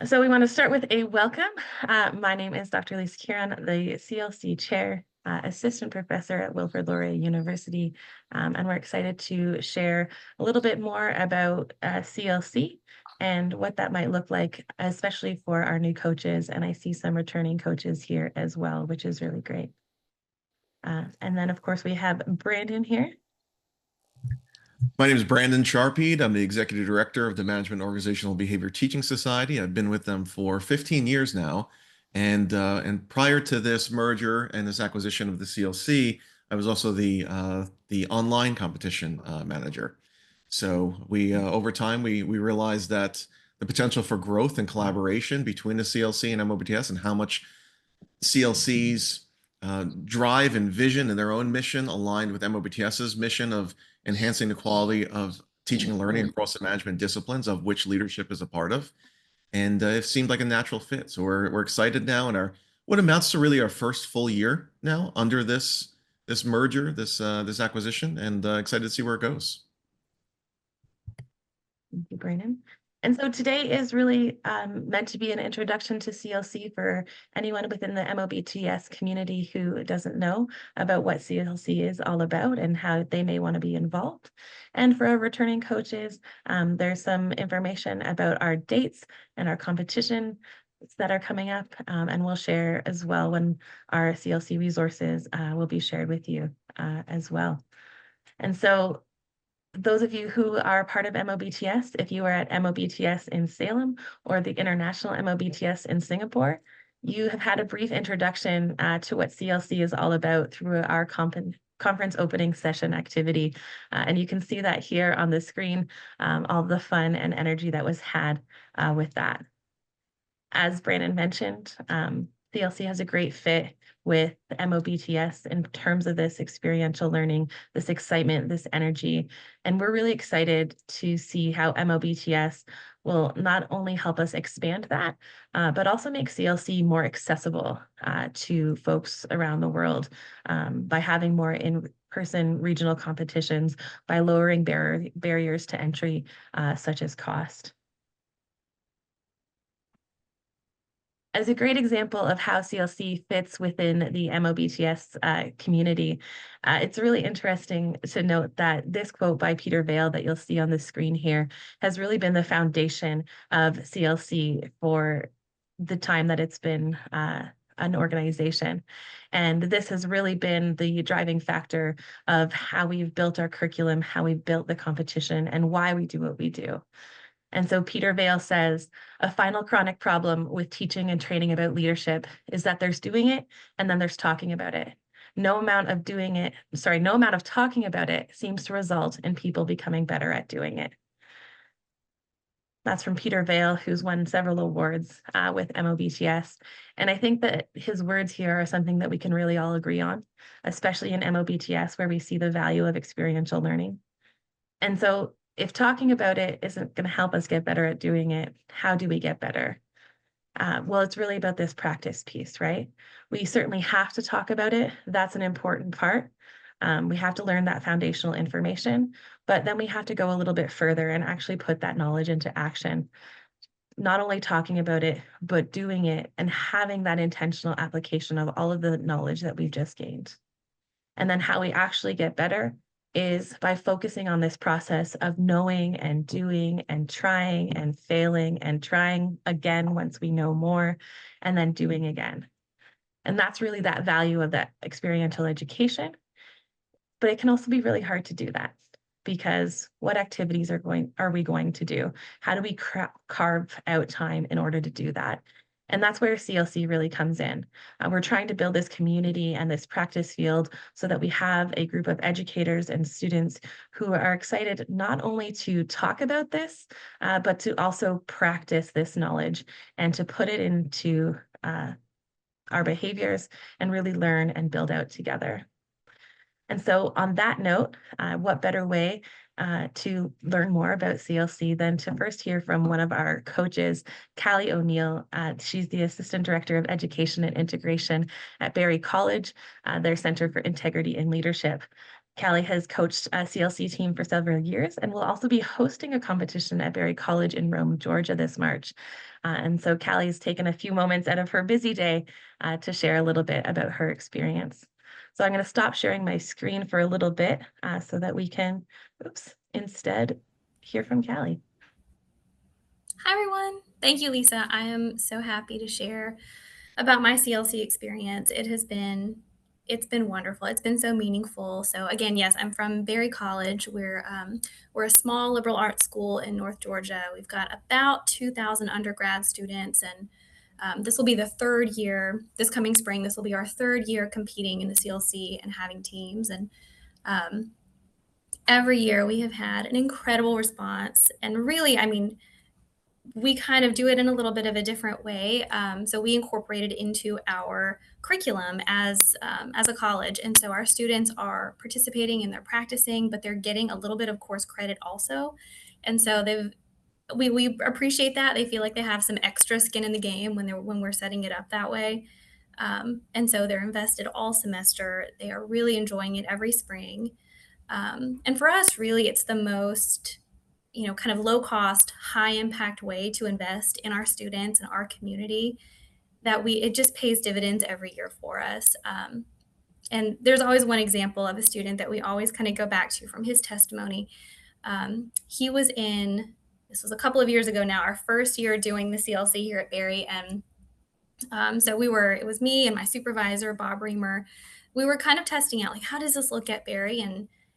So we want to start with a welcome. My name is Dr. Lisa Kieran, the CLC Chair, Assistant Professor at Wilfrid Laurier University, and we're excited to share a little bit more about CLC and what that might look like, especially for our new coaches. And I see some returning coaches here as well, which is really great. And then, of course, we have Brandon here. My name is Brandon Sharpeed. I'm the Executive Director of the Management Organizational Behavior Teaching Society. I've been with them for 15 years now. And prior to this merger and this acquisition of the CLC, I was also the online competition manager. So over time we realized that the potential for growth and collaboration between the CLC and MOBTS and how much CLC's drive and vision and their own mission aligned with MOBTS's mission of enhancing the quality of teaching and learning across the management disciplines, of which leadership is a part of. And it seemed like a natural fit. So we're excited now, and our what amounts to really our first full year now under this merger, this acquisition, and excited to see where it goes. Thank you, Brandon. And so today is really meant to be an introduction to CLC for anyone within the MOBTS community who doesn't know about what CLC is all about and how they may want to be involved. And for our returning coaches, there's some information about our dates and our competition that are coming up, and we'll share as well when our CLC resources will be shared with you as well. And so those of you who are part of MOBTS, if you are at MOBTS in Salem or the International MOBTS in Singapore, you have had a brief introduction to what CLC is all about through our conference opening session activity. And you can see that here on the screen, all the fun and energy that was had with that. As Brandon mentioned, CLC has a great fit with the MOBTS in terms of this experiential learning, this excitement, this energy. And we're really excited to see how MOBTS will not only help us expand that, but also make CLC more accessible to folks around the world by having more in-person regional competitions, by lowering barriers to entry, such as cost. As a great example of how CLC fits within the MOBTS community, it's really interesting to note that this quote by Peter Vale that you'll see on the screen here has really been the foundation of CLC for the time that it's been an organization. And this has really been the driving factor of how we've built our curriculum, how we've built the competition, and why we do what we do. And so Peter Vale says, a final chronic problem with teaching and training about leadership is that there's doing it and then there's talking about it. No amount of talking about it seems to result in people becoming better at doing it. That's from Peter Vale, who's won several awards with MOBTS. And I think that his words here are something that we can really all agree on, especially in MOBTS, where we see the value of experiential learning. And so if talking about it isn't going to help us get better at doing it, how do we get better? Well, it's really about this practice piece, right? We certainly have to talk about it. That's an important part. We have to learn that foundational information, but then we have to go a little bit further and actually put that knowledge into action. Not only talking about it, but doing it and having that intentional application of all of the knowledge that we've just gained. And then how we actually get better is by focusing on this process of knowing and doing and trying and failing and trying again once we know more, and then doing again. And that's really that value of that experiential education. But it can also be really hard to do that because what activities are we going to do? How do we carve out time in order to do that? And that's where CLC really comes in. We're trying to build this community and this practice field so that we have a group of educators and students who are excited not only to talk about this, but to also practice this knowledge and to put it into our behaviors and really learn and build out together. And so on that note, what better way to learn more about CLC than to first hear from one of our coaches, Callie O'Neill. She's the Assistant Director of Education and Integration at Barry College, their Center for Integrity and Leadership. Callie has coached a CLC team for several years and will also be hosting a competition at Berry College in Rome, Georgia this March. And so Callie's taken a few moments out of her busy day to share a little bit about her experience. So I'm going to stop sharing my screen for a little bit so that we can, instead hear from Callie. Hi, everyone. Thank you, Lisa. I am so happy to share about my CLC experience. It's been wonderful. It's been so meaningful. So again, yes, I'm from Berry College. We're a small liberal arts school in North Georgia. We've got about 2,000 undergrad students, and this will be the third year. This coming spring, this will be our third year competing in the CLC and having teams. And um, every year we have had an incredible response. And really, I mean, we kind of do it in a little bit of a different way. So we incorporated into our curriculum as a college, and so our students are participating and they're practicing, but they're getting a little bit of course credit also. And so we appreciate that. They feel like they have some extra skin in the game when we're setting it up that way. And so they're invested all semester. They are really enjoying it every spring. And for us, really, it's the most kind of low cost, high impact way to invest in our students and our community it just pays dividends every year for us. And there's always one example of a student that we always kind of go back to from his testimony. He was this was a couple of years ago now, our first year doing the CLC here at Berry. And so it was me and my supervisor, Bob Reamer. We were kind of testing out, like, how does this look at Berry?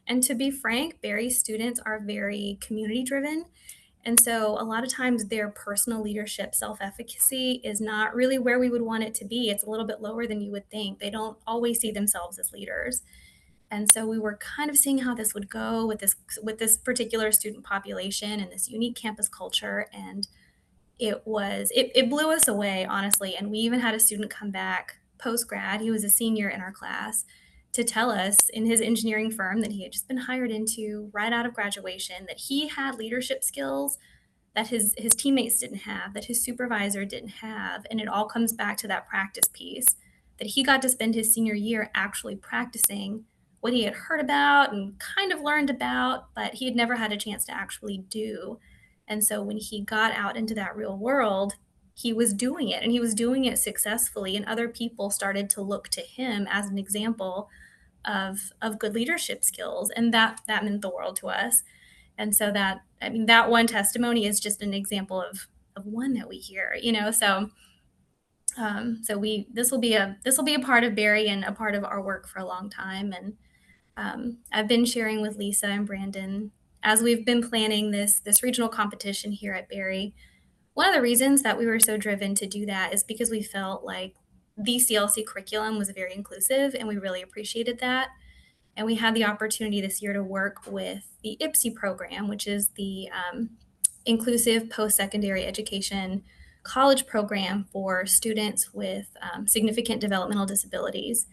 And to be frank, Berry students are very community driven. And so a lot of times their personal leadership, self-efficacy is not really where we would want it to be. It's a little bit lower than you would think. They don't always see themselves as leaders. And so we were kind of seeing how this would go with this particular student population and this unique campus culture. And it blew us away, honestly. And we even had a student come back post grad. He was a senior in our class to tell us in his engineering firm that he had just been hired into right out of graduation, that he had leadership skills that his teammates didn't have, that his supervisor didn't have. And it all comes back to that practice piece, that he got to spend his senior year actually practicing what he had heard about and kind of learned about, but he had never had a chance to actually do. And so when he got out into that real world, he was doing it, and he was doing it successfully. And other people started to look to him as an example of good leadership skills. And that meant the world to us. And so that one testimony is just an example of one that we hear, this will be a part of Berry and a part of our work for a long time. And I've been sharing with Lisa and Brandon as we've been planning this regional competition here at Berry. One of the reasons that we were so driven to do that is because we felt like the CLC curriculum was very inclusive, and we really appreciated that. And we had the opportunity this year to work with the IPSE program, which is the Inclusive Post-Secondary Education College Program for students with significant developmental disabilities.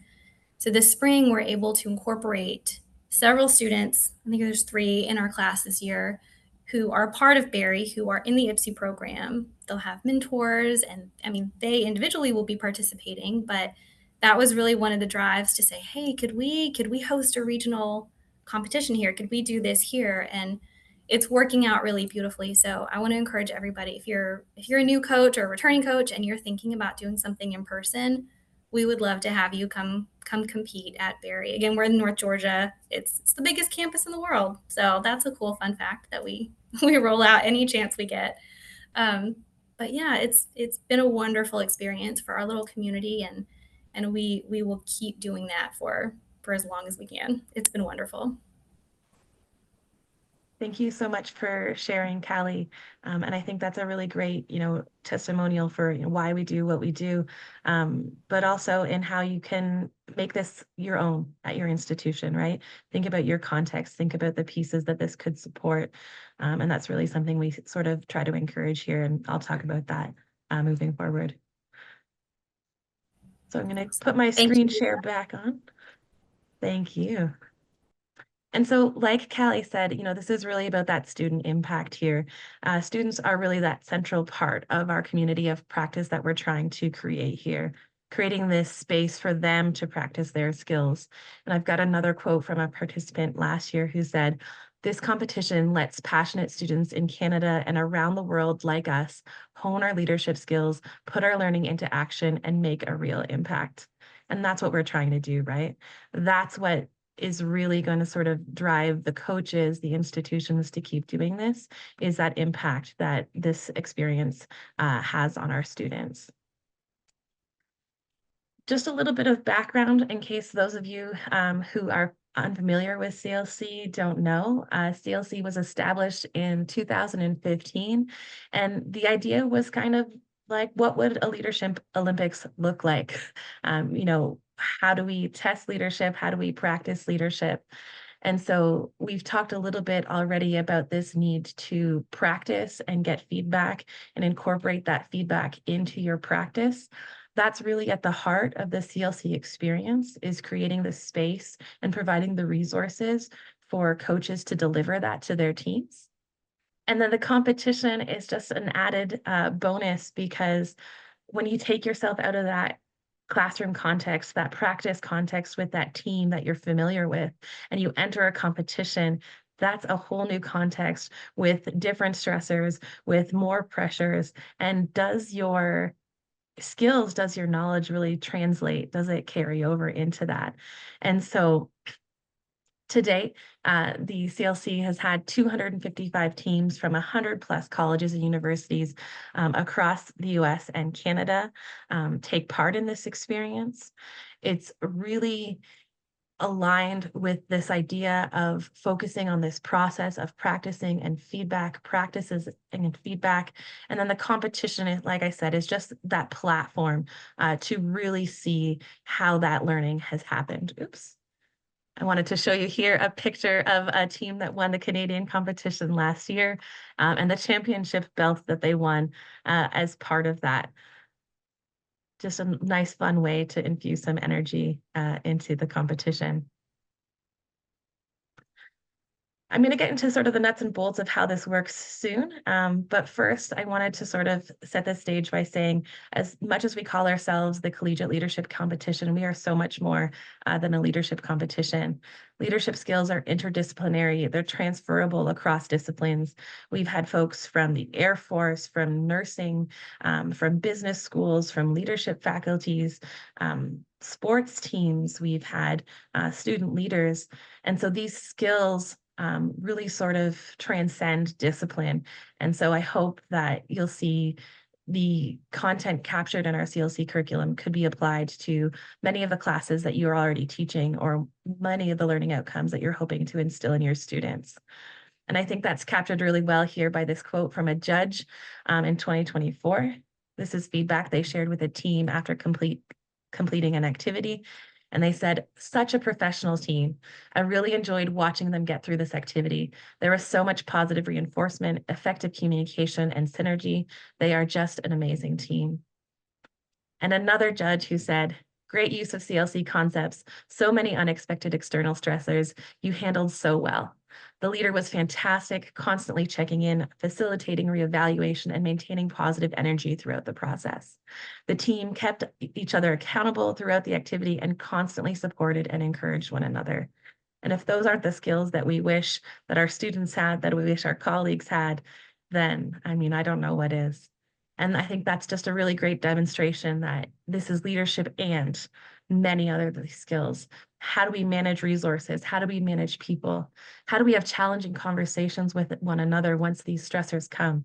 So this spring, we're able to incorporate several students, I think there's 3 in our class this year, who are part of Berry, who are in the IPSE program. They'll have mentors, and I mean, they individually will be participating, but that was really one of the drives to say, hey, could we host a regional competition here? Could we do this here? And it's working out really beautifully. So I want to encourage everybody, if you're a new coach or a returning coach and you're thinking about doing something in person, we would love to have you come compete at Berry. Again, we're in North Georgia. It's the biggest campus in the world. So that's a cool fun fact that we roll out any chance we get. But yeah, it's been a wonderful experience for our little community, and we will keep doing that for as long as we can. It's been wonderful. Thank you so much for sharing, Callie. And I think that's a really great, testimonial for why we do what we do, but also in how you can make this your own at your institution, right? Think about your context, think about the pieces that this could support. And that's really something we sort of try to encourage here. And I'll talk about that moving forward. So I'm going to put my screen share back on. Thank you. And so, like Callie said, this is really about that student impact here. Students are really that central part of our community of practice that we're trying to create here. creating this space for them to practice their skills. And I've got another quote from a participant last year who said, "This competition lets passionate students in Canada and around the world like us hone our leadership skills, put our learning into action, and make a real impact." And that's what we're trying to do, right? That's what is really going to sort of drive the coaches, the institutions to keep doing this, is that impact that this experience has on our students. Just a little bit of background in case those of you who are unfamiliar with CLC don't know. CLC was established in 2015, and the idea was kind of like, what would a leadership Olympics look like? You know, how do we test leadership? How do we practice leadership? And so we've talked a little bit already about this need to practice and get feedback and incorporate that feedback into your practice. That's really at the heart of the CLC experience, is creating the space and providing the resources for coaches to deliver that to their teams. And then the competition is just an added bonus, because when you take yourself out of that classroom context, that practice context with that team that you're familiar with, and you enter a competition, that's a whole new context with different stressors, with more pressures. And does your skills, does your knowledge really translate? Does it carry over into that? And so today, the CLC has had 255 teams from 100 plus colleges and universities across the US and Canada take part in this experience. It's really aligned with this idea of focusing on this process of practicing and feedback, practices and feedback. And then the competition, is, like I said, is just that platform to really see how that learning has happened. Oops. I wanted to show you here a picture of a team that won the Canadian competition last year and the championship belt that they won as part of that. Just a nice, fun way to infuse some energy into the competition. I'm going to get into sort of the nuts and bolts of how this works soon. But first, I wanted to sort of set the stage by saying, as much as we call ourselves the Collegiate Leadership Competition, we are so much more than a leadership competition. Leadership skills are interdisciplinary. They're transferable across disciplines. We've had folks from the Air Force, from nursing, from business schools, from leadership faculties, sports teams. We've had student leaders. And so these skills really sort of transcend discipline. And so I hope that you'll see the content captured in our CLC curriculum could be applied to many of the classes that you're already teaching, or many of the learning outcomes that you're hoping to instill in your students. And I think that's captured really well here by this quote from a judge in 2024. This is feedback they shared with a team after completing an activity. And they said, "Such a professional team. I really enjoyed watching them get through this activity. There was so much positive reinforcement, effective communication, and synergy. They are just an amazing team." And another judge who said, "Great use of CLC concepts, so many unexpected external stressors. You handled so well. The leader was fantastic, constantly checking in, facilitating reevaluation, and maintaining positive energy throughout the process. The team kept each other accountable throughout the activity and constantly supported and encouraged one another." And if those aren't the skills that we wish that our students had, that we wish our colleagues had, then, I mean, I don't know what is. And I think that's just a really great demonstration that this is leadership and many other skills. How do we manage resources? How do we manage people? How do we have challenging conversations with one another once these stressors come?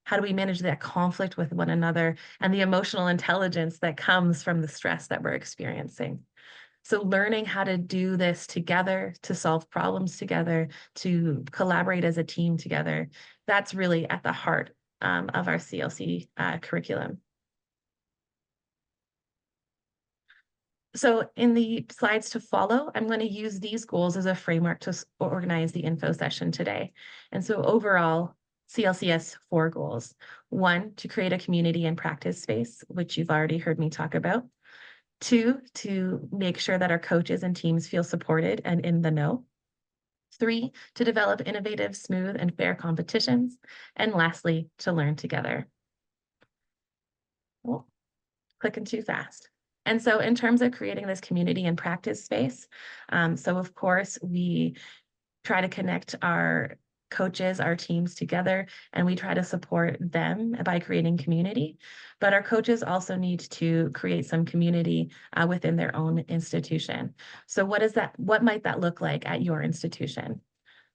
How do we manage that conflict with one another and the emotional intelligence that comes from the stress that we're experiencing? So learning how to do this together, to solve problems together, to collaborate as a team together, that's really at the heart of our CLC curriculum. So in the slides to follow, I'm going to use these goals as a framework to organize the info session today. And so overall, CLC has 4 goals. 1, to create a community and practice space, which you've already heard me talk about. 2, to make sure that our coaches and teams feel supported and in the know. 3, to develop innovative, smooth, and fair competitions. And lastly, to learn together. Oh, clicking too fast. And so in terms of creating this community and practice space, so of course we try to connect our coaches, our teams together, and we try to support them by creating community. But our coaches also need to create some community within their own institution. So what might that look like at your institution?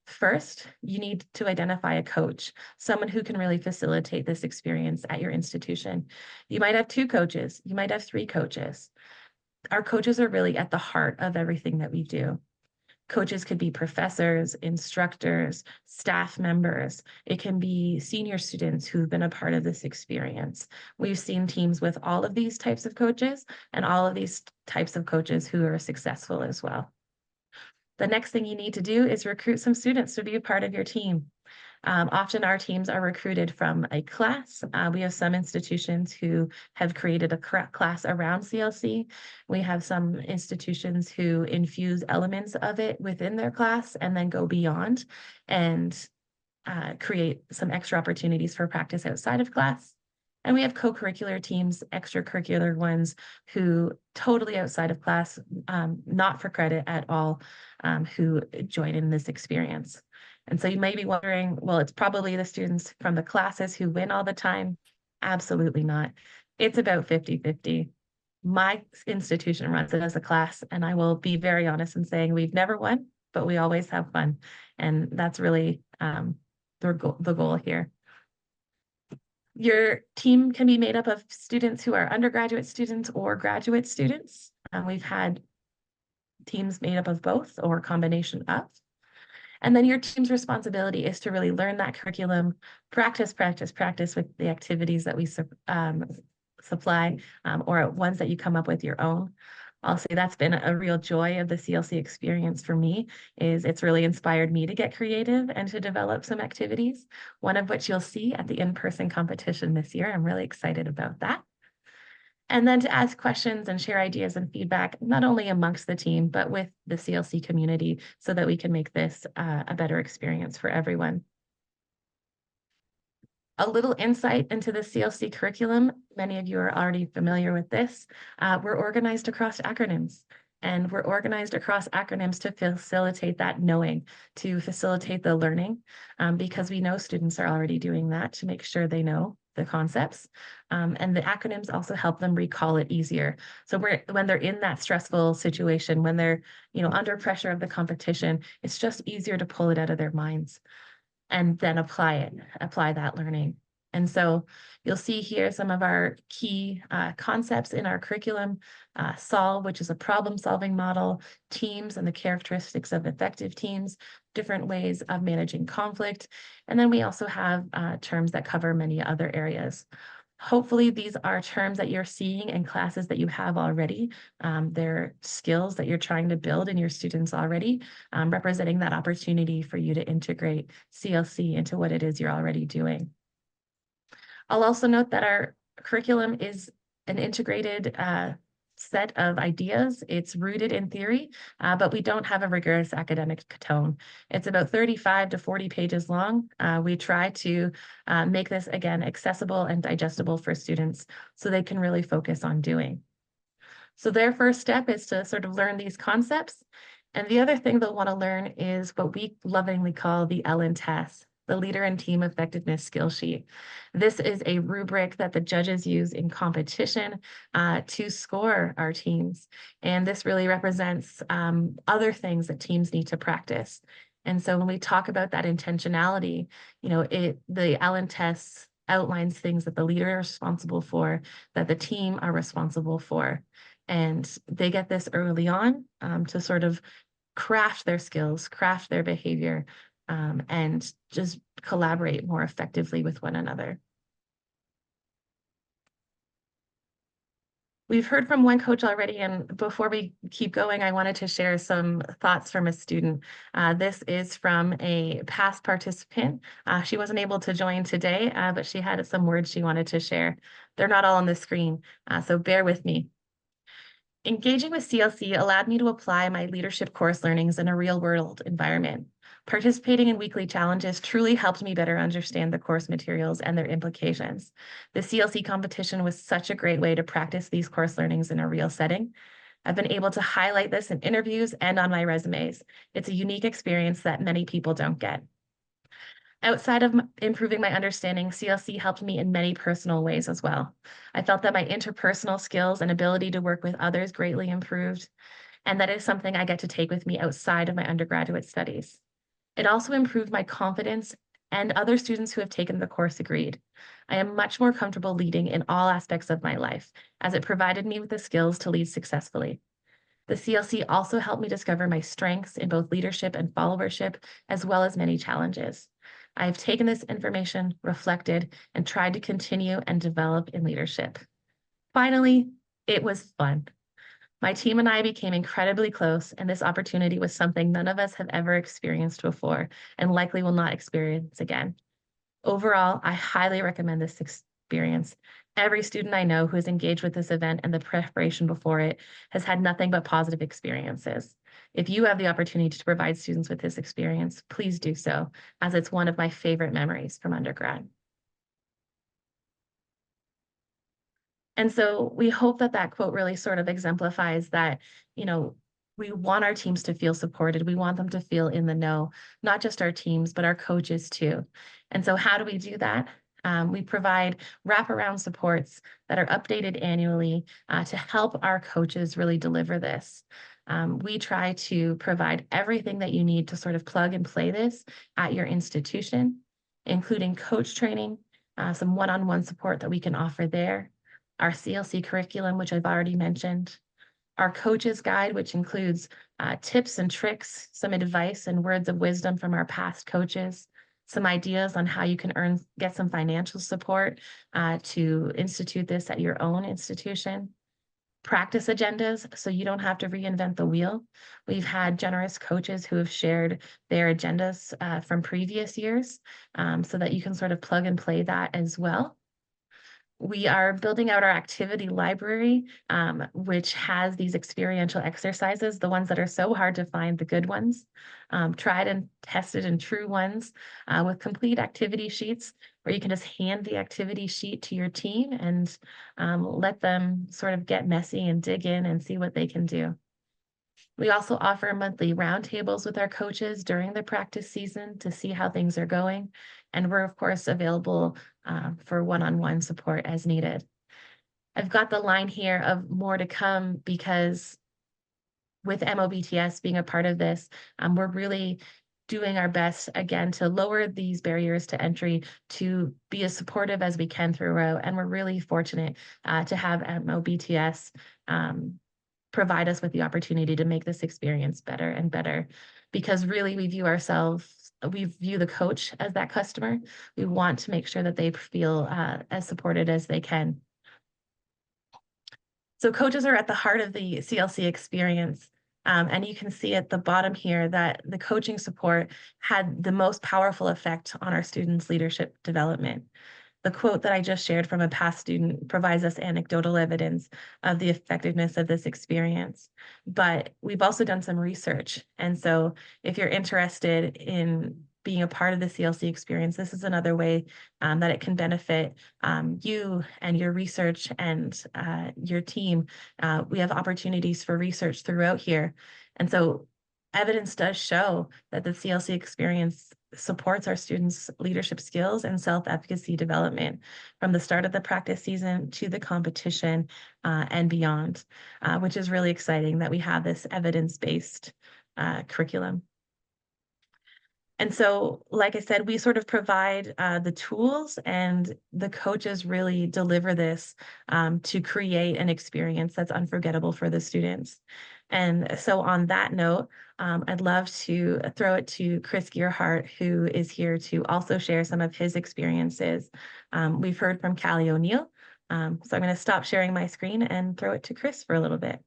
First, you need to identify a coach, someone who can really facilitate this experience at your institution. You might have 2 coaches, you might have 3 coaches. Our coaches are really at the heart of everything that we do. Coaches could be professors, instructors, staff members. It can be senior students who've been a part of this experience. We've seen teams with all of these types of coaches and all of these types of coaches who are successful as well. The next thing you need to do is recruit some students to be a part of your team. Often our teams are recruited from a class. We have some institutions who have created a class around CLC. We have some institutions who infuse elements of it within their class and then go beyond and create some extra opportunities for practice outside of class. And we have co-curricular teams, extracurricular ones who totally outside of class, not for credit at all, who join in this experience. And so you may be wondering, well, it's probably the students from the classes who win all the time. Absolutely not. It's about 50-50. My institution runs it as a class, and I will be very honest in saying we've never won, but we always have fun. And that's really the goal here. Your team can be made up of students who are undergraduate students or graduate students. We've had teams made up of both or a combination of. And then your team's responsibility is to really learn that curriculum, practice with the activities that we supply or ones that you come up with your own. I'll say that's been a real joy of the CLC experience for me, is it's really inspired me to get creative and to develop some activities, one of which you'll see at the in-person competition this year. I'm really excited about that. And then to ask questions and share ideas and feedback, not only amongst the team, but with the CLC community so that we can make this a better experience for everyone. A little insight into the CLC curriculum. Many of you are already familiar with this. We're organized across acronyms, and we're organized across acronyms to facilitate that knowing, to facilitate the learning, because we know students are already doing that to make sure they know the concepts. And the acronyms also help them recall it easier. So when they're in that stressful situation, when they're under pressure of the competition, it's just easier to pull it out of their minds and then apply that learning. And so you'll see here some of our key concepts in our curriculum, SOLVE, which is a problem-solving model, teams and the characteristics of effective teams, different ways of managing conflict. And then we also have terms that cover many other areas. Hopefully these are terms that you're seeing in classes that you have already. They're skills that you're trying to build in your students already, representing that opportunity for you to integrate CLC into what it is you're already doing. I'll also note that our curriculum is an integrated set of ideas. It's rooted in theory, but we don't have a rigorous academic tone. It's about 35 to 40 pages long. We try to make this, again, accessible and digestible for students so they can really focus on doing. So their first step is to sort of learn these concepts. And the other thing they'll want to learn is what we lovingly call the Ellen test, the Leader and Team Effectiveness Skill Sheet. This is a rubric that the judges use in competition to score our teams. And this really represents other things that teams need to practice. And so when we talk about that intentionality, the Ellen test outlines things that the leader is responsible for, that the team are responsible for. And they get this early on to sort of craft their skills, craft their behavior, and just collaborate more effectively with one another. We've heard from one coach already, and before we keep going, I wanted to share some thoughts from a student. This is from a past participant. She wasn't able to join today, but she had some words she wanted to share. They're not all on the screen, so bear with me. Engaging with CLC allowed me to apply my leadership course learnings in a real-world environment. Participating in weekly challenges truly helped me better understand the course materials and their implications. The CLC competition was such a great way to practice these course learnings in a real setting. I've been able to highlight this in interviews and on my resumes. It's a unique experience that many people don't get. Outside of improving my understanding, CLC helped me in many personal ways as well. I felt that my interpersonal skills and ability to work with others greatly improved, and that is something I get to take with me outside of my undergraduate studies. It also improved my confidence, and other students who have taken the course agreed. I am much more comfortable leading in all aspects of my life, as it provided me with the skills to lead successfully. The CLC also helped me discover my strengths in both leadership and followership, as well as many challenges. I have taken this information, reflected, and tried to continue and develop in leadership. Finally, it was fun. My team and I became incredibly close, and this opportunity was something none of us have ever experienced before and likely will not experience again. Overall, I highly recommend this experience. Every student I know who has engaged with this event and the preparation before it has had nothing but positive experiences. If you have the opportunity to provide students with this experience, please do so, as it's one of my favorite memories from undergrad. And so we hope that that quote really sort of exemplifies that, we want our teams to feel supported. We want them to feel in the know, not just our teams, but our coaches too. And so how do we do that? We provide wraparound supports that are updated annually to help our coaches really deliver this. We try to provide everything that you need to sort of plug and play this at your institution, including coach training, some one-on-one support that we can offer there, our CLC curriculum, which I've already mentioned, our coaches guide, which includes tips and tricks, some advice and words of wisdom from our past coaches, some ideas on how you can get some financial support to institute this at your own institution, practice agendas so you don't have to reinvent the wheel. We've had generous coaches who have shared their agendas from previous years so that you can sort of plug and play that as well. We are building out our activity library, which has these experiential exercises, the ones that are so hard to find, the good ones, tried and tested and true ones, with complete activity sheets where you can just hand the activity sheet to your team and let them sort of get messy and dig in and see what they can do. We also offer monthly roundtables with our coaches during the practice season to see how things are going. And we're, of course, available for one-on-one support as needed. I've got the line here of more to come because with MOBTS being a part of this, we're really doing our best, again, to lower these barriers to entry, to be as supportive as we can throughout. And we're really fortunate to have MOBTS provide us with the opportunity to make this experience better and better, because really we view the coach as that customer. We want to make sure that they feel as supported as they can. So coaches are at the heart of the CLC experience. And you can see at the bottom here that the coaching support had the most powerful effect on our students' leadership development. The quote that I just shared from a past student provides us anecdotal evidence of the effectiveness of this experience. But we've also done some research. And so if you're interested in being a part of the CLC experience, this is another way that it can benefit you and your research and your team. We have opportunities for research throughout here. And so evidence does show that the CLC experience supports our students' leadership skills and self-efficacy development from the start of the practice season to the competition and beyond, which is really exciting that we have this evidence-based curriculum. And so, like I said, we sort of provide the tools, and the coaches really deliver this to create an experience that's unforgettable for the students. And so on that note, I'd love to throw it to Chris Gearhart, who is here to also share some of his experiences. We've heard from Callie O'Neill, so I'm going to stop sharing my screen and throw it to Chris for a little bit.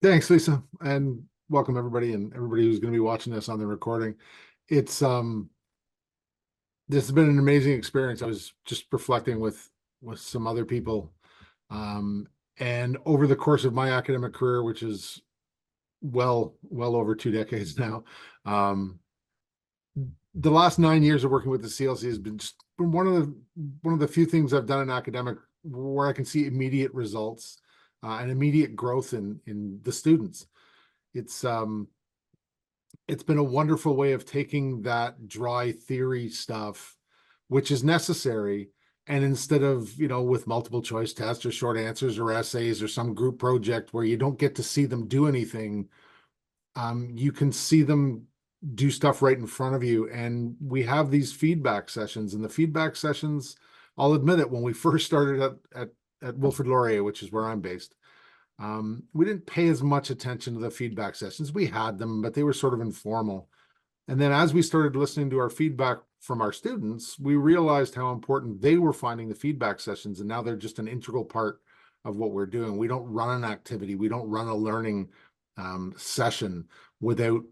Thanks, Lisa, and welcome everybody and everybody who's going to be watching this on the recording. It's this has been an amazing experience. I was just reflecting with some other people, and over the course of my academic career, which is well over 2 decades now. The last 9 years of working with the CLC has been just one of the few things I've done in academic where I can see immediate results and immediate growth in the students. It's been a wonderful way of taking that dry theory stuff, which is necessary, and instead of, with multiple choice tests or short answers or essays or some group project where you don't get to see them do anything, you can see them do stuff right in front of you. And we have these feedback sessions, and the feedback sessions, I'll admit it, when we first started at Wilfrid Laurier, which is where I'm based, we didn't pay as much attention to the feedback sessions. We had them, but they were sort of informal. And then as we started listening to our feedback from our students, we realized how important they were finding the feedback sessions. And now they're just an integral part of what we're doing. We don't run an activity. We don't run a learning session without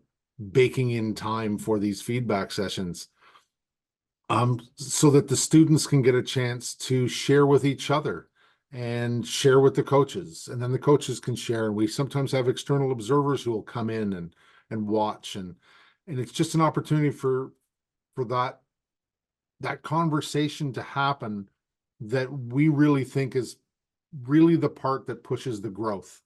baking in time for these feedback sessions, so that the students can get a chance to share with each other and share with the coaches, and then the coaches can share. And we sometimes have external observers who will come in and watch, and it's just an opportunity for that conversation to happen that we really think is really the part that pushes the growth.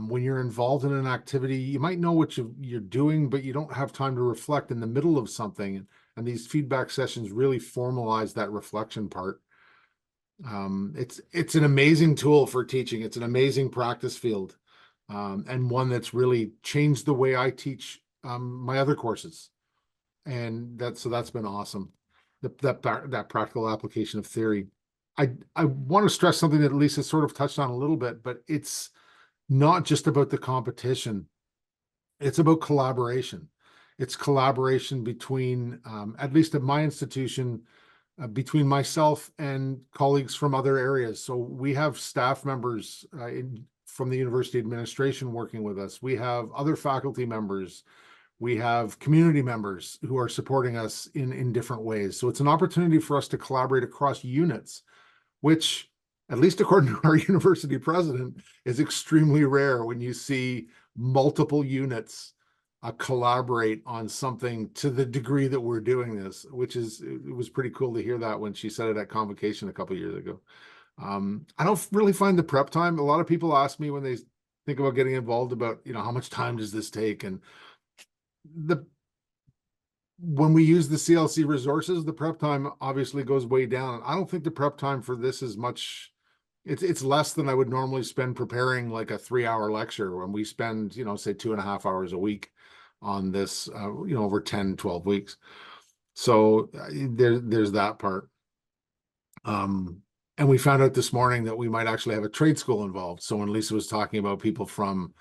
When you're involved in an activity, you might know what you're doing, but you don't have time to reflect in the middle of something. And these feedback sessions really formalize that reflection part. It's an amazing tool for teaching. It's an amazing practice field, and one that's really changed the way I teach my other courses. And that's been awesome. That practical application of theory. I want to stress something that Lisa sort of touched on a little bit, but it's not just about the competition. It's about collaboration. It's collaboration between, at least at my institution, between myself and colleagues from other areas. So we have staff members from the university administration working with us. We have other faculty members. We have community members who are supporting us in different ways. So it's an opportunity for us to collaborate across units, which, at least according to our university president, is extremely rare when you see multiple units collaborate on something to the degree that we're doing this, it was pretty cool to hear that when she said it at convocation a couple of years ago. I don't really find the prep time. A lot of people ask me when they think about getting involved about, how much time does this take? And when we use the CLC resources, the prep time obviously goes way down. I don't think the prep time for this is much. It's less than I would normally spend preparing like a 3-hour lecture, when we spend, say 2.5 hours a week on this, over 10, 12 weeks. So there's that part. And we found out this morning that we might actually have a trade school involved. So when Lisa was talking about people from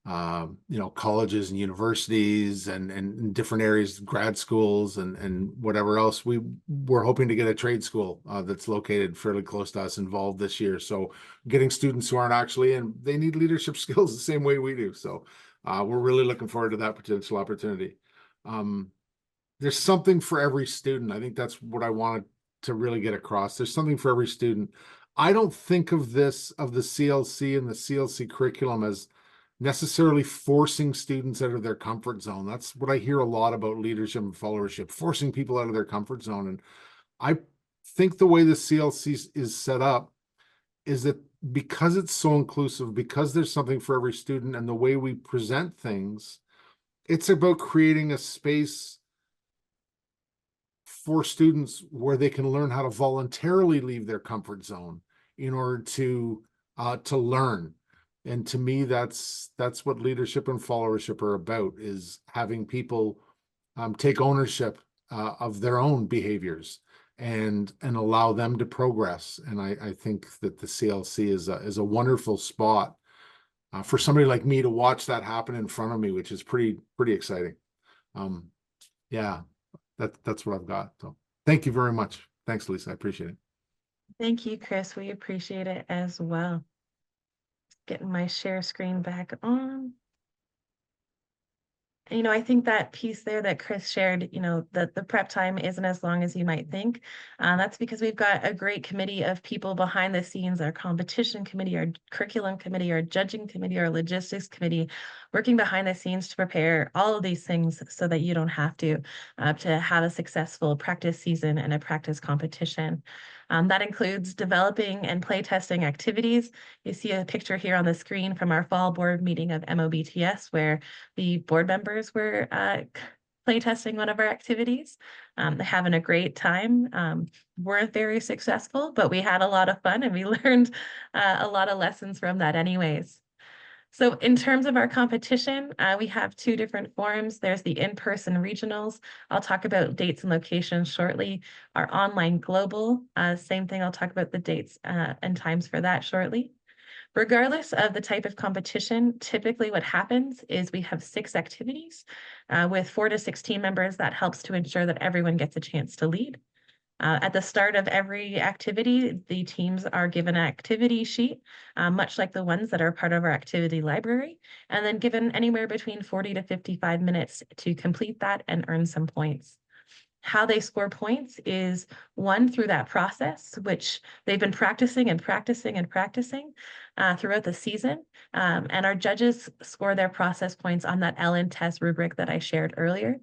colleges and universities and different areas, grad schools and whatever else, we're hoping to get a trade school that's located fairly close to us involved this year. So getting students who aren't actually in, they need leadership skills the same way we do. So we're really looking forward to that potential opportunity. There's something for every student. I think that's what I wanted to really get across. There's something for every student. I don't think of the CLC and the CLC curriculum as necessarily forcing students out of their comfort zone. That's what I hear a lot about leadership and followership, forcing people out of their comfort zone. And I think the way the CLC is set up is that because it's so inclusive, because there's something for every student, and the way we present things, it's about creating a space for students where they can learn how to voluntarily leave their comfort zone in order to learn. And to me, that's what leadership and followership are about, is having people take ownership of their own behaviors and allow them to progress. And I think that the CLC is a wonderful spot for somebody like me to watch that happen in front of me, which is pretty exciting. Yeah, that's what I've got. So thank you very much. Thanks, Lisa. I appreciate it. Thank you, Chris. We appreciate it as well. Getting my share screen back on. I think that piece there that Chris shared, that the prep time isn't as long as you might think. That's because we've got a great committee of people behind the scenes, our competition committee, our curriculum committee, our judging committee, our logistics committee, working behind the scenes to prepare all of these things so that you don't have to have a successful practice season and a practice competition. That includes developing and playtesting activities. You see a picture here on the screen from our fall board meeting of MOBTS, where the board members were playtesting one of our activities, having a great time. Weren't very successful, but we had a lot of fun and we learned a lot of lessons from that anyways. So in terms of our competition, we have two different forms. There's the in-person regionals. I'll talk about dates and locations shortly. Our online global, same thing. I'll talk about the dates and times for that shortly. Regardless of the type of competition, typically what happens is we have 6 activities with 4 to 6 team members. That helps to ensure that everyone gets a chance to lead. At the start of every activity, the teams are given an activity sheet, much like the ones that are part of our activity library, and then given anywhere between 40 to 55 minutes to complete that and earn some points. How they score points is one, through that process, which they've been practicing and practicing and practicing throughout the season. And our judges score their process points on that Ellen test rubric that I shared earlier.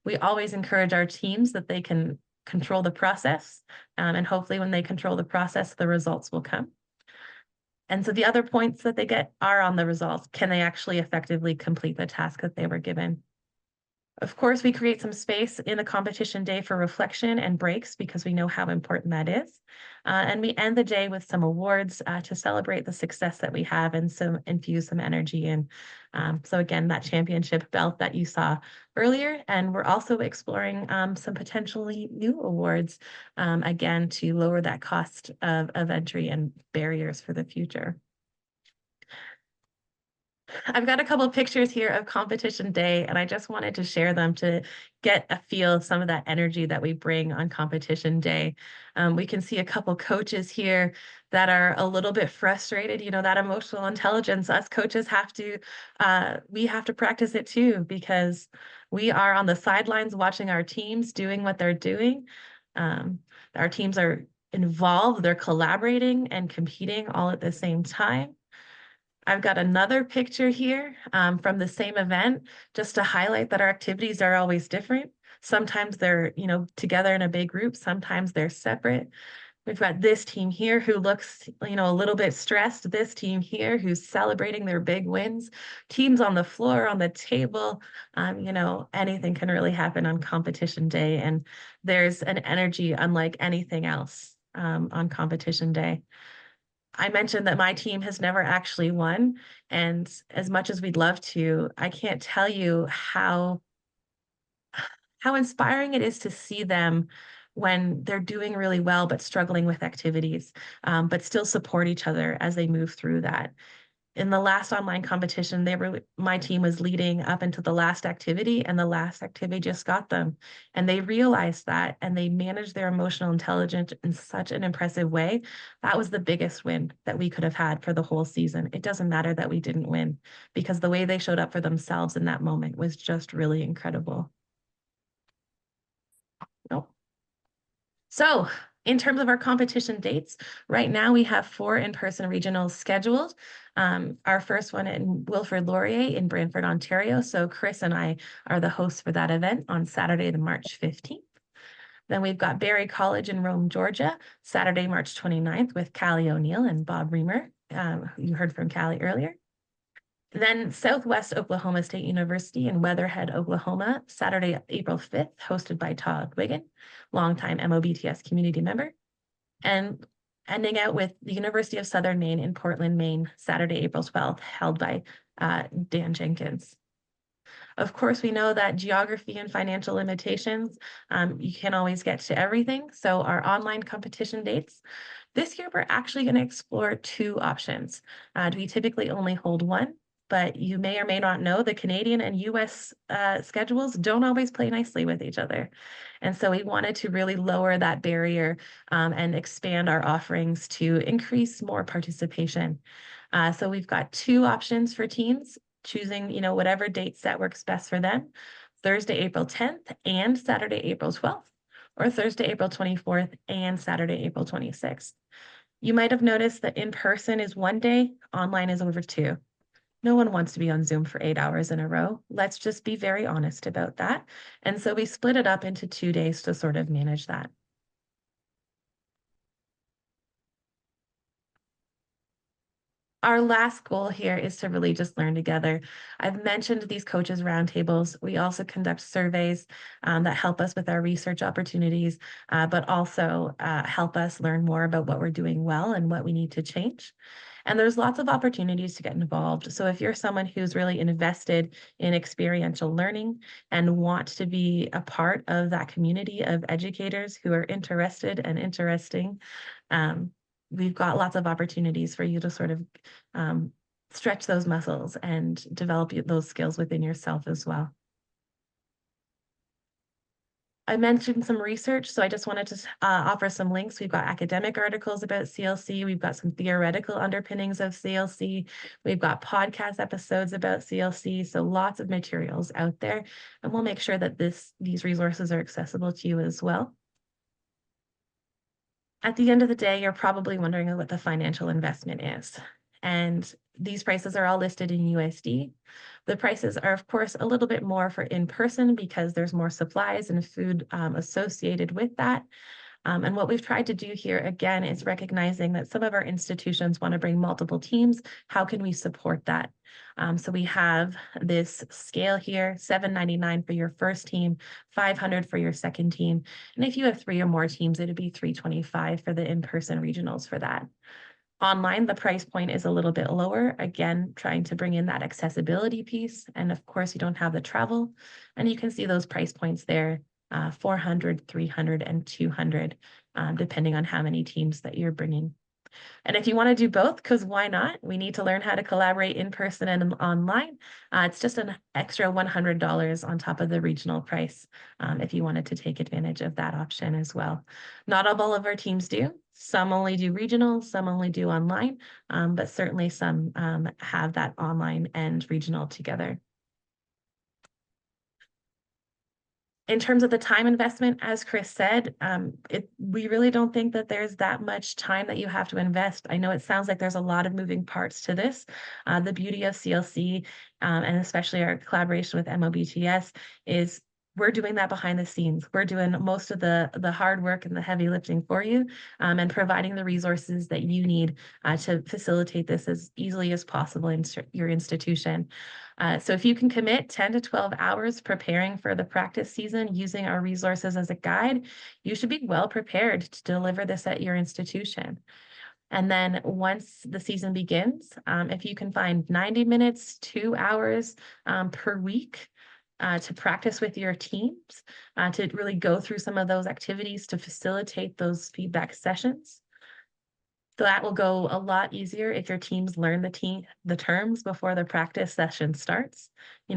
We always encourage our teams that they can control the process. And hopefully when they control the process, the results will come. And so the other points that they get are on the results. Can they actually effectively complete the task that they were given? Of course, we create some space in the competition day for reflection and breaks because we know how important that is. And we end the day with some awards to celebrate the success that we have and infuse some energy in. So again, that championship belt that you saw earlier. And we're also exploring some potentially new awards, again, to lower that cost of entry and barriers for the future. I've got a couple of pictures here of competition day, and I just wanted to share them to get a feel of some of that energy that we bring on competition day. We can see a couple coaches here that are a little bit frustrated. You know, that emotional intelligence, us coaches we have to practice it too, because we are on the sidelines watching our teams doing what they're doing. Our teams are involved, they're collaborating and competing all at the same time. I've got another picture here from the same event, just to highlight that our activities are always different. Sometimes they're, together in a big group. Sometimes they're separate. We've got this team here who looks, a little bit stressed. This team here who's celebrating their big wins. Teams on the floor, on the table. Anything can really happen on competition day. And there's an energy unlike anything else on competition day. I mentioned that my team has never actually won. And as much as we'd love to, I can't tell you how inspiring it is to see them when they're doing really well, but struggling with activities, but still support each other as they move through that. In the last online competition, my team was leading up into the last activity, and the last activity just got them. And they realized that, and they managed their emotional intelligence in such an impressive way. That was the biggest win that we could have had for the whole season. It doesn't matter that we didn't win, because the way they showed up for themselves in that moment was just really incredible. Nope. So in terms of our competition dates, right now we have 4 in-person regionals scheduled. Our first one in Wilfrid Laurier in Brantford, Ontario. So Chris and I are the hosts for that event on Saturday, the March 15th. Then we've got Barry College in Rome, Georgia, Saturday, March 29th with Callie O'Neill and Bob Reamer. You heard from Callie earlier. Then Southwest Oklahoma State University in Weatherhead, Oklahoma, Saturday, April 5th, hosted by Todd Wiggin, longtime MOBTS community member. And ending out with the University of Southern Maine in Portland, Maine, Saturday, April 12th, held by Dan Jenkins. Of course, we know that geography and financial limitations, you can't always get to everything. So our online competition dates, this year we're actually going to explore 2 options. We typically only hold one, but you may or may not know the Canadian and US schedules don't always play nicely with each other. And so we wanted to really lower that barrier and expand our offerings to increase more participation. So we've got 2 options for teams, choosing, whatever dates that works best for them, Thursday, April 10th and Saturday, April 12th, or Thursday, April 24th and Saturday, April 26th. You might have noticed that in person is 1 day, online is over 2. No one wants to be on Zoom for 8 hours in a row. Let's just be very honest about that. And so we split it up into 2 days to sort of manage that. Our last goal here is to really just learn together. I've mentioned these coaches roundtables. We also conduct surveys that help us with our research opportunities, but also help us learn more about what we're doing well and what we need to change. And there's lots of opportunities to get involved. So if you're someone who's really invested in experiential learning and want to be a part of that community of educators who are interested and interesting, we've got lots of opportunities for you to sort of stretch those muscles and develop those skills within yourself as well. I mentioned some research, so I just wanted to offer some links. We've got academic articles about CLC. We've got some theoretical underpinnings of CLC. We've got podcast episodes about CLC, so lots of materials out there. And we'll make sure that these resources are accessible to you as well. At the end of the day, you're probably wondering what the financial investment is. And these prices are all listed in USD. The prices are, of course, a little bit more for in-person because there's more supplies and food associated with that. And what we've tried to do here, again, is recognizing that some of our institutions want to bring multiple teams. How can we support that? So we have this scale here, $799 for your first team, $500 for your second team. And if you have 3 or more teams, it'd be $325 for the in-person regionals for that. Online, the price point is a little bit lower, again, trying to bring in that accessibility piece. And of course, you don't have the travel. And you can see those price points there, 400, 300, and 200, depending on how many teams that you're bringing. And if you want to do both, because why not? We need to learn how to collaborate in person and online. It's just an extra $100 on top of the regional price if you wanted to take advantage of that option as well. Not all of our teams do. Some only do regional, some only do online, but certainly some have that online and regional together. In terms of the time investment, as Chris said, we really don't think that there's that much time that you have to invest. I know it sounds like there's a lot of moving parts to this. The beauty of CLC, and especially our collaboration with MOBTS, is we're doing that behind the scenes. We're doing most of the hard work and the heavy lifting for you, and providing the resources that you need to facilitate this as easily as possible in your institution. So if you can commit 10 to 12 hours preparing for the practice season using our resources as a guide, you should be well prepared to deliver this at your institution. And then once the season begins, if you can find 90 minutes, 2 hours per week to practice with your teams, to really go through some of those activities to facilitate those feedback sessions. So that will go a lot easier if your teams learn the terms before the practice session starts.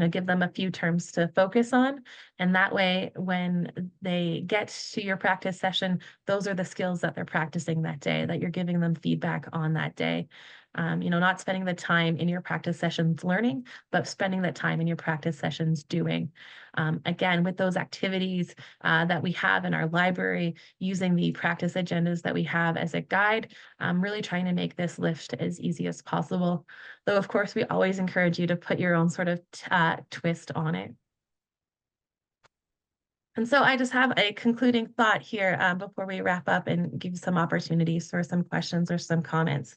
Give them a few terms to focus on. And that way, when they get to your practice session, those are the skills that they're practicing that day, that you're giving them feedback on that day. Not spending the time in your practice sessions learning, but spending the time in your practice sessions doing. Again, with those activities that we have in our library, using the practice agendas that we have as a guide, really trying to make this lift as easy as possible. Though, of course, we always encourage you to put your own sort of twist on it. And so I just have a concluding thought here before we wrap up and give some opportunities for some questions or some comments.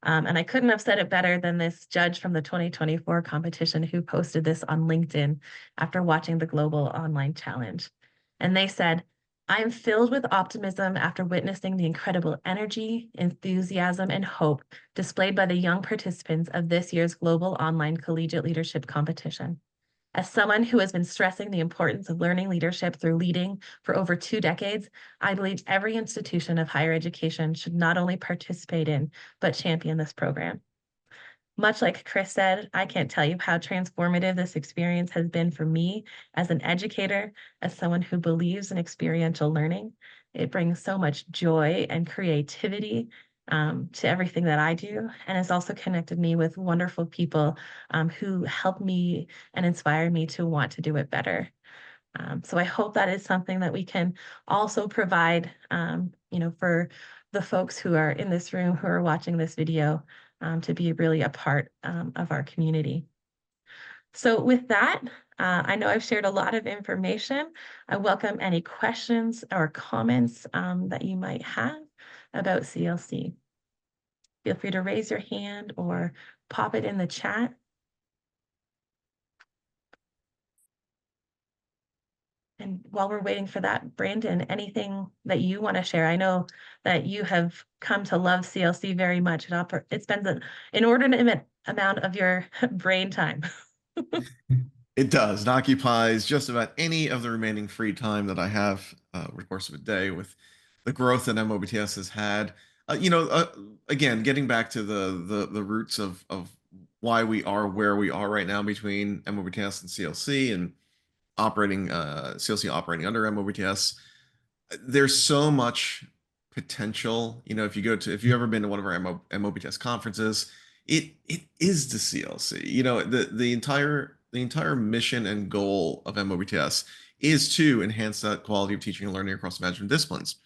And I couldn't have said it better than this judge from the 2024 competition who posted this on LinkedIn after watching the Global Online Challenge. And they said, "I am filled with optimism after witnessing the incredible energy, enthusiasm, and hope displayed by the young participants of this year's Global Online Collegiate Leadership Competition. As someone who has been stressing the importance of learning leadership through leading for over 2 decades, I believe every institution of higher education should not only participate in, but champion this program." Much like Chris said, I can't tell you how transformative this experience has been for me as an educator, as someone who believes in experiential learning. It brings so much joy and creativity to everything that I do, and has also connected me with wonderful people who help me and inspire me to want to do it better. So I hope that is something that we can also provide, for the folks who are in this room, who are watching this video, to be really a part of our community. So with that, I know I've shared a lot of information. I welcome any questions or comments that you might have about CLC. Feel free to raise your hand or pop it in the chat. And while we're waiting for that, Brandon, anything that you want to share? I know that you have come to love CLC very much. It spends an inordinate amount of your brain time. It does. It occupies just about any of the remaining free time that I have over the course of a day with the growth that MOBTS has had. Again, getting back to the roots of why we are where we are right now between MOBTS and CLC and operating CLC operating under MOBTS. There's so much potential. If you've ever been to one of our MOBTS conferences, it is the CLC. The entire mission and goal of MOBTS is to enhance that quality of teaching and learning across management disciplines.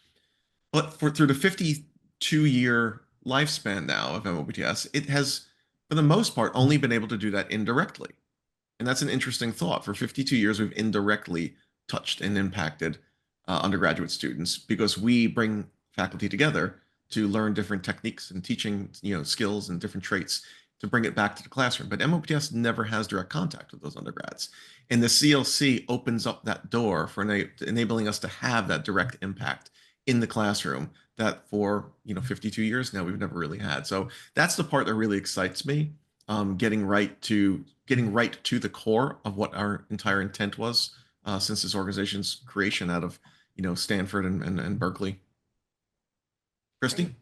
But through the 52-year lifespan now of MOBTS, it has, for the most part, only been able to do that indirectly. And that's an interesting thought. For 52 years, we've indirectly touched and impacted undergraduate students because we bring faculty together to learn different techniques and teaching, skills and different traits to bring it back to the classroom. But MOPTS never has direct contact with those undergrads. And the CLC opens up that door for enabling us to have that direct impact in the classroom that for 52 years now we've never really had. So that's the part that really excites me. Getting right to the core of what our entire intent was since this organization's creation out of Stanford and Berkeley. Christy?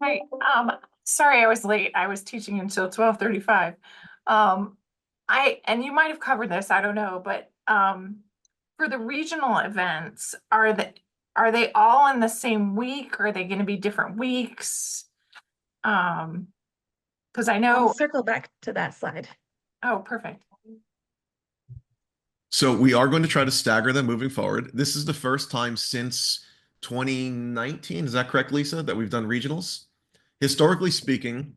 Hey, sorry I was late. I was teaching until 12:35. And you might have covered this, I don't know, but for the regional events, are they all in the same week? Or are they going to be different weeks? Because I know. I'll circle back to that slide. Oh, perfect. So we are going to try to stagger them moving forward. This is the first time since 2019, is that correct, Lisa, that we've done regionals? Historically speaking,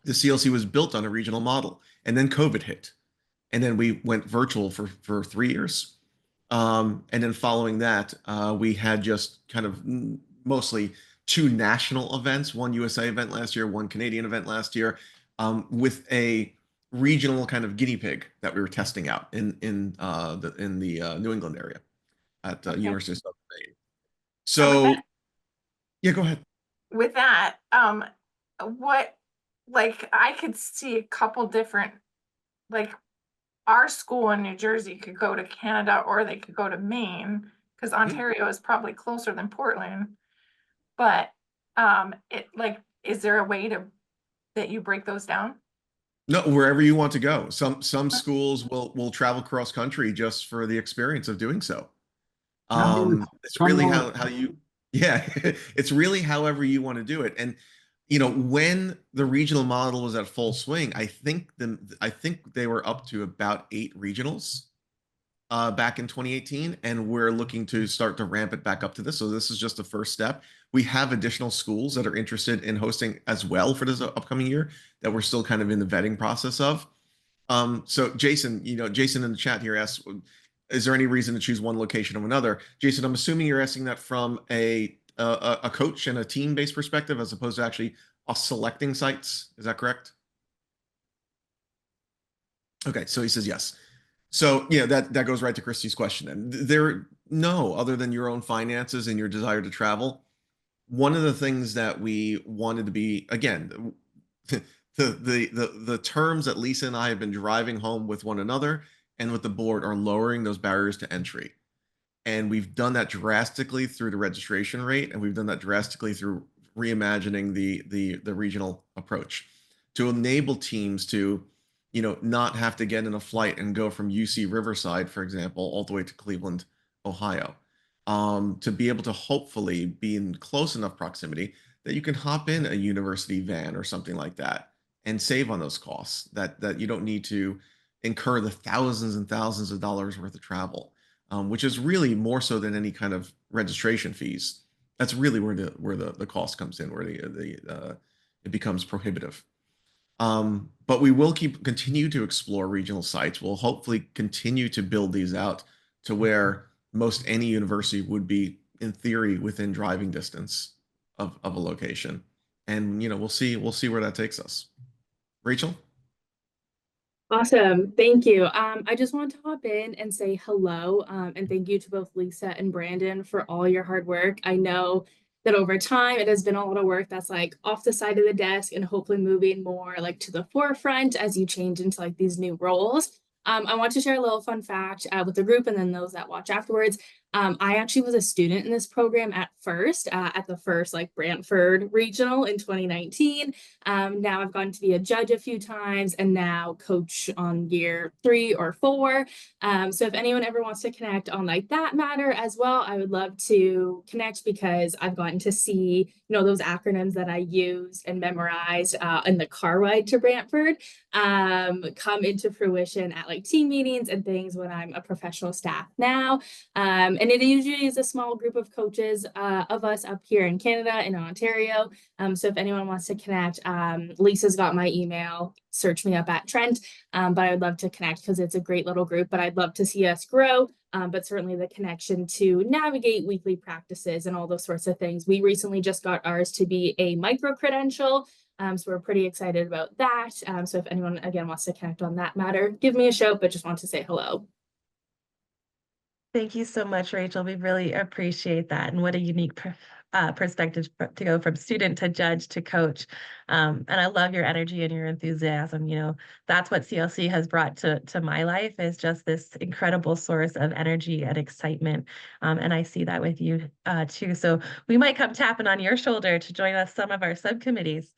the CLC was built on a regional model, and then COVID hit. And then we went virtual for 3 years. And then following that, we had just kind of mostly 2 national events, one USA event last year, one Canadian event last year, with a regional kind of guinea pig that we were testing out in the New England area at University of Southern Maine. So yeah, go ahead. With that, I could see a couple different, our school in New Jersey could go to Canada or they could go to Maine because Ontario is probably closer than Portland. But is there a way that you break those down? No, wherever you want to go. Some schools will travel cross country just for the experience of doing so. It's really how you it's really however you want to do it. And when the regional model was at full swing, I think they were up to about 8 regionals back in 2018, and we're looking to start to ramp it back up to this. So this is just the first step. We have additional schools that are interested in hosting as well for this upcoming year that we're still kind of in the vetting process of. So Jason in the chat here asks, is there any reason to choose one location over another? Jason, I'm assuming you're asking that from a coach and a team-based perspective as opposed to actually us selecting sites. Is that correct? Okay, so he says yes. So that goes right to Christy's question. And other than your own finances and your desire to travel, one of the things that we wanted to be, again, the terms that Lisa and I have been driving home with one another and with the board are lowering those barriers to entry. And we've done that drastically through the registration rate, and we've done that drastically through reimagining the regional approach to enable teams to not have to get in a flight and go from UC Riverside, for example, all the way to Cleveland, Ohio, to be able to hopefully be in close enough proximity that you can hop in a university van or something like that and save on those costs that you don't need to incur the thousands and thousands of dollars worth of travel, which is really more so than any kind of registration fees. That's really where the cost comes in, where it becomes prohibitive. But we will continue to explore regional sites. We'll hopefully continue to build these out to where most any university would be, in theory, within driving distance of a location. And we'll see where that takes us. Rachel? Awesome. Thank you. I just want to hop in and say hello, and thank you to both Lisa and Brandon for all your hard work. I know that over time it has been a lot of work that's like off the side of the desk and hopefully moving more like to the forefront as you change into like these new roles. I want to share a little fun fact with the group and then those that watch afterwards. I actually was a student in this program at the first like Brantford Regional in 2019. Now I've gotten to be a judge a few times and now coach on year 3 or 4. So if anyone ever wants to connect on like that matter as well, I would love to connect because I've gotten to see, those acronyms that I used and memorized in the car ride to Brantford come into fruition at like team meetings and things when I'm a professional staff now. And it usually is a small group of coaches of us up here in Canada and Ontario. So if anyone wants to connect, Lisa's got my email, search me up at Trent, but I would love to connect because it's a great little group, but I'd love to see us grow, but certainly the connection to navigate weekly practices and all those sorts of things. We recently just got ours to be a micro-credential, so we're pretty excited about that. So if anyone, again, wants to connect on that matter, give me a shout, but just want to say hello. Thank you so much, Rachel. We really appreciate that. And what a unique perspective to go from student to judge to coach. And I love your energy and your enthusiasm. That's what CLC has brought to my life, is just this incredible source of energy and excitement. And I see that with you too. So we might come tapping on your shoulder to join us some of our subcommittees.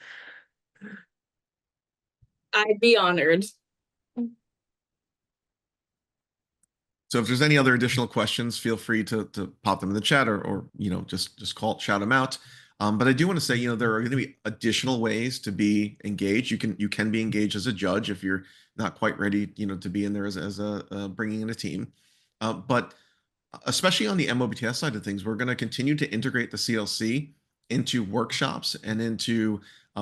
I'd be honored. So if there's any other additional questions, feel free to pop them in the chat or just shout them out. But I do want to say, there are going to be additional ways to be engaged. You can be engaged as a judge if you're not quite ready, to be in there as a bringing in a team. But especially on the MOBTS side of things, we're going to continue to integrate the CLC into workshops and into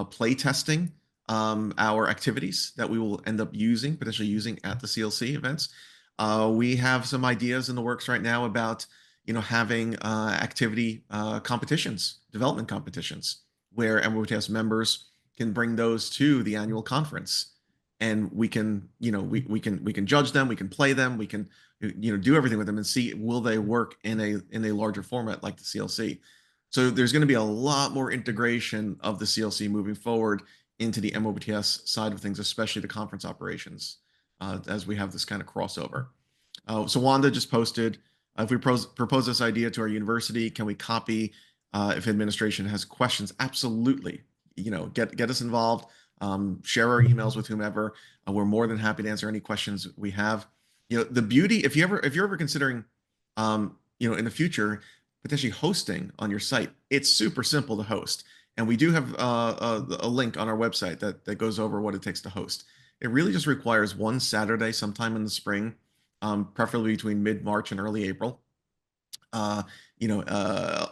play testing our activities that we will end up potentially using at the CLC events. We have some ideas in the works right now about, having activity competitions, development competitions, where MOBTS members can bring those to the annual conference, and we can, we can judge them, we can play them, we can, do everything with them and see will they work in a larger format like the CLC. So there's going to be a lot more integration of the CLC moving forward into the MOBTS side of things, especially the conference operations. As we have this kind of crossover. So Wanda just posted, if we propose this idea to our university, can we copy if administration has questions? Absolutely. Get us involved, share our emails with whomever. We're more than happy to answer any questions we have. The beauty, if you're ever considering, in the future, potentially hosting on your site, it's super simple to host. And we do have a link on our website that goes over what it takes to host. It really just requires one Saturday sometime in the spring, preferably between mid-March and early April. A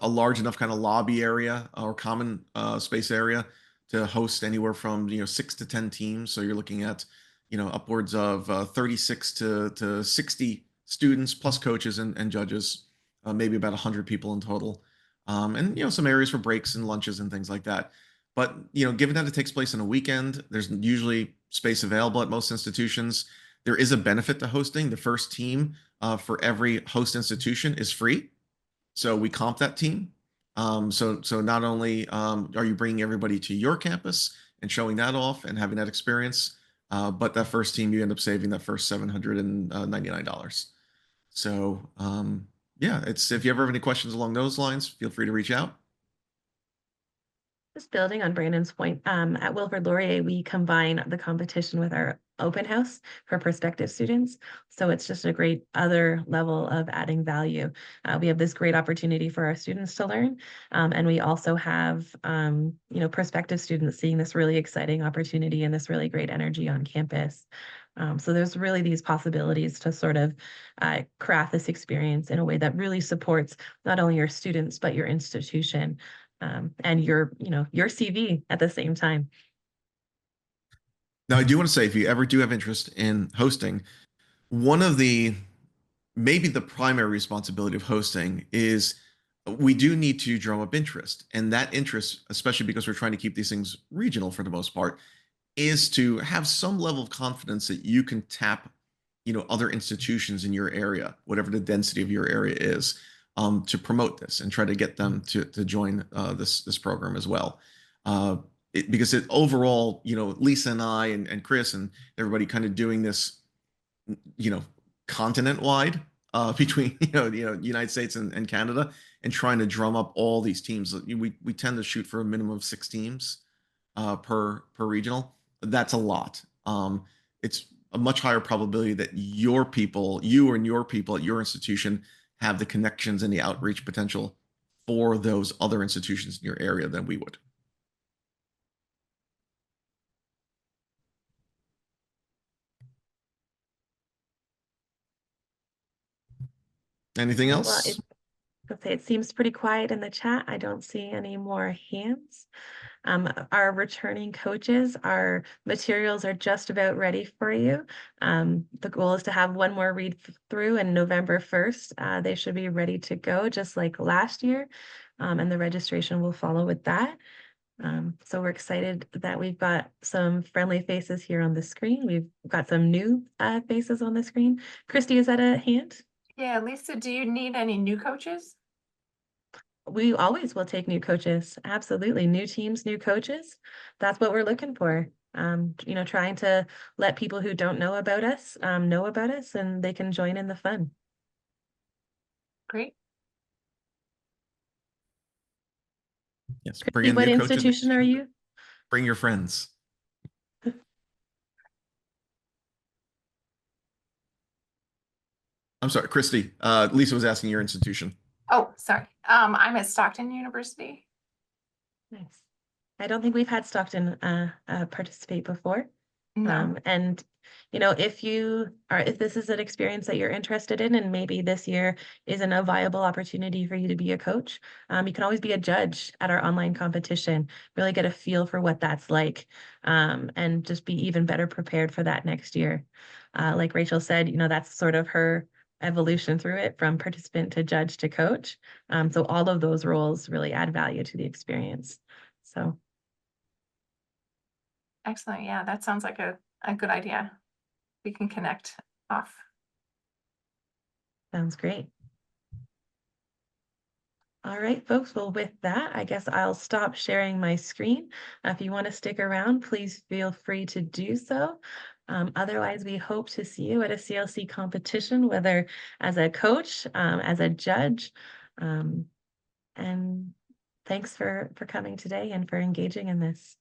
large enough kind of lobby area or common space area to host anywhere from 6 to 10 teams. So you're looking at upwards of 36 to 60 students plus coaches and judges, maybe about 100 people in total. And some areas for breaks and lunches and things like that. But given that it takes place on a weekend, there's usually space available at most institutions. There is a benefit to hosting. The first team for every host institution is free, so we comp that team. So not only are you bringing everybody to your campus and showing that off and having that experience, but that first team, you end up saving that first $799. So yeah, if you ever have any questions along those lines, feel free to reach out. Just building on Brandon's point, at Wilfrid Laurier, we combine the competition with our open house for prospective students. So it's just a great other level of adding value. We have this great opportunity for our students to learn. And we also have, prospective students seeing this really exciting opportunity and this really great energy on campus. So there's really these possibilities to sort of craft this experience in a way that really supports not only your students, but your institution. and your CV at the same time. Now, I do want to say, if you ever do have interest in hosting, one of maybe the primary responsibility of hosting is we do need to drum up interest. And that interest, especially because we're trying to keep these things regional for the most part, is to have some level of confidence that you can tap, other institutions in your area, whatever the density of your area is, to promote this and try to get them to join this program as well. Because overall, Lisa and I and Chris and everybody kind of doing this, continent wide, between United States and Canada, and trying to drum up all these teams. We tend to shoot for a minimum of 6 teams per regional. That's a lot. It's a much higher probability that you and your people at your institution have the connections and the outreach potential for those other institutions in your area than we would. Anything Well, else? it seems pretty quiet in the chat. I don't see any more hands. Our returning coaches, our materials are just about ready for you. The goal is to have one more read through in November 1st. They should be ready to go just like last year, and the registration will follow with that. So we're excited that we've got some friendly faces here on the screen. We've got some new faces on the screen. Christy, is that a hand? Yeah, Lisa, do you need any new coaches? We always will take new coaches. Absolutely. New teams, new coaches. That's what we're looking for. Trying to let people who don't know about us and they can join in the fun. Great. Yes. Christy, Bring in what new coaches. institution are you? Bring your friends. I'm sorry, Christy. Lisa was asking your institution. Oh, sorry. I'm at Stockton University. Nice. I don't think we've had Stockton participate before. No. And if this is an experience that you're interested in, and maybe this year isn't a viable opportunity for you to be a coach, you can always be a judge at our online competition, really get a feel for what that's like, and just be even better prepared for that next year. Like Rachel said, that's sort of her evolution through it, from participant to judge to coach. So all of those roles really add value to the experience. So Excellent. Yeah, that sounds like a good idea. We can connect off. sounds great. All right, folks. Well, with that, I guess I'll stop sharing my screen. If you want to stick around, please feel free to do so. Otherwise, we hope to see you at a CLC competition, whether as a coach, as a judge. And thanks for coming today and for engaging in this.